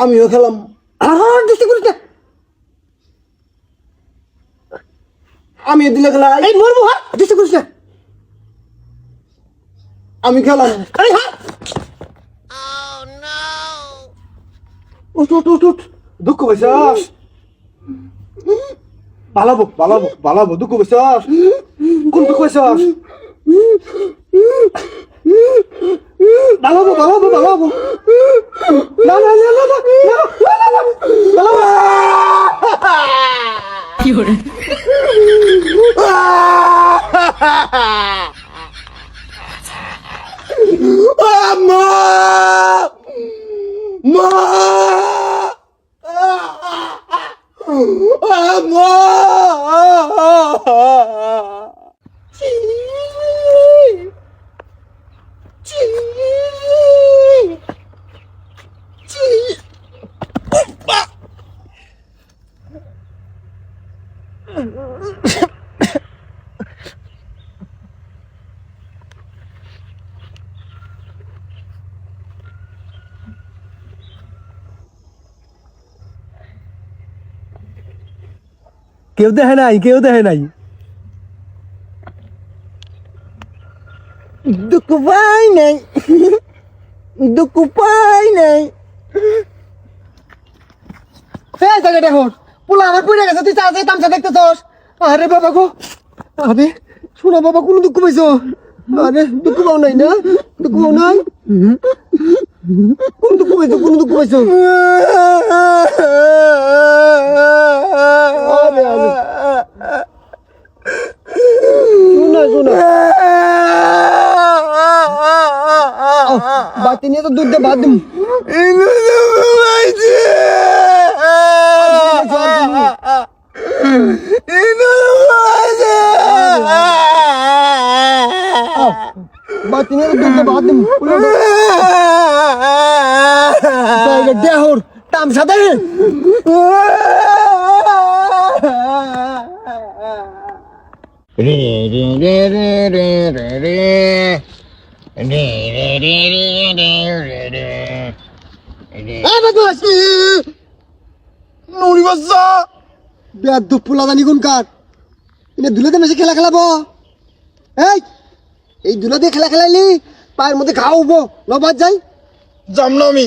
আমিও খেলাম। ডিস্টার্ব করিস না, আমিও দিলে খেলা। এই মরবো, হ্যাঁ ডিস্টার্ব করিস না, আমি খেলাম। এই হ্যাঁ, উঠ উঠ উঠ উঠ, দুঃখ পাইছাস? ভালাবো ভালাবো ভালাবো, দুঃখ পাইছাস? কোন দুঃখ পাইছাস? ভালাবো ভালাবো ভালাবো, না না না না না ভালাবো। কি করে মা মা মা, কেউ দেখে নাই, কেউ দেখে নাই। দুঃখ পাই নাই, দুঃখ পাই নাই। দেখুন পোলা আমার পড়ে গেছে, তুই চা তামসা দেখতেছস? আরে বাবা গো, আরে শোনা বাবা, কোনো দুঃখ পাইছো? আরে দুঃখ পাও নাই না, দুঃখ পাও নাই? কোন দুঃখ পাইছো, কোন দুঃখ পাইছো? শোনা শোনা, বাতি নিয়ে তো দুধ দিয়ে ভাত দিম। বাতি নিয়ে তো দুধ দিয়ে ভাত দিম। দেহর তামসা দেখে রে রে রে রে রে রে রে রে রে রে রে রে রে রে। নুরি বাচ্চা বেদ ফুলা জানি কোন কার এনে ধুলাতে মেশে খেলা খেলাবো? এই ধুলা দিয়ে খেলা খেলাইলি পায়ের মধ্যে ঘা উঠবো, নবাদ যাই যাম না আমি।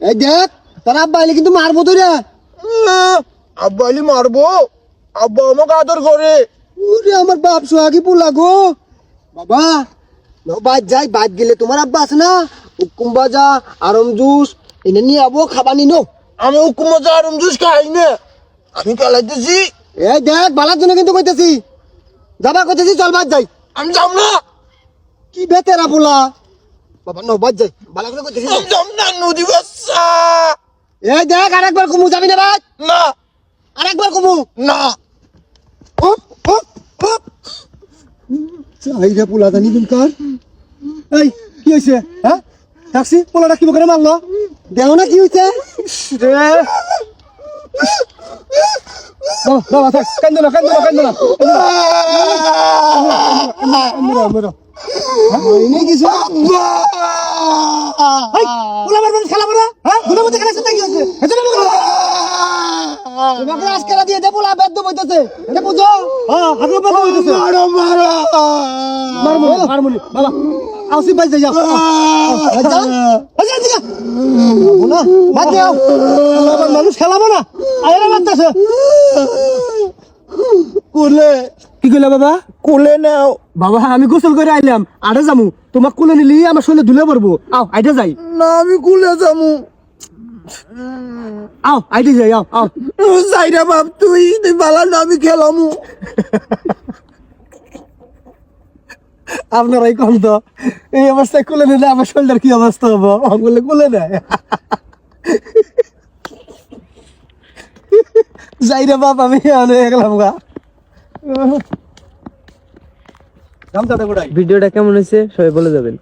এই দেখ তোর আব্বা আইলে কিন্তু মারবো তো রে। আব্বা আলি মারবো? আব্বা আমাকে আদর করে। ওরে আমার বাপ সোহাগী পুলা গো। বাবা নবাদ যাই, বাদ গেলে তোমার আব্বা আছে না, হুকুম বাজা আরম জুস এনে নিয়ে আবো, খাবা নিনো। আমি হুকুম মজা আরম জুস খাই না, আমি খেলাইতেছি। এই দেখ বালার জন্য কিন্তু কইতেছি, যাবা কইতেছি, চল বাদ যাই। আমি যাম না। কি বেতেরা পোলা বাবা, নবাদ যাই বালা করে কইতেছি। আমি যাম না নদী বাচ্চা। এই দেখ আরেকবার কুমু, যাবি না বাদ? না আরেকবার কুমু না। চাহিদা পোলা জানি দুনকার। এই কি হয়েছে? হ্যাঁ থাকছি, পোলাটা কি করে মারলো দেও না, কি হয়েছে রে? বাবা থাক, কান্দ না কান্দ না কান্দ না মানুষ খেলাবো না, আরে বাচ্চা কুলে কি কইলা বাবা? কোলে নাও বাবা আমি গোসল করে আইলাম, আরে যামু, তোমাক কুলে নিলি আমার শরীরে ধুলে পড়বো। আও আইটা যাই। না আমি কোলে যামু। আও আইটা যাই, আও আও যাইরা বাপ, তুই তুই বালা না, আমি খেলামু। আপনারাই কম তো, এই অবস্থায় কুলে নিলে আমার শরীরের কি অবস্থা হবো? বলে কুলে নেয়। যাই রে বাপ, আমি গেলাম গা। ভিডিওটা কেমন হয়েছে সবাই বলে যাবেন।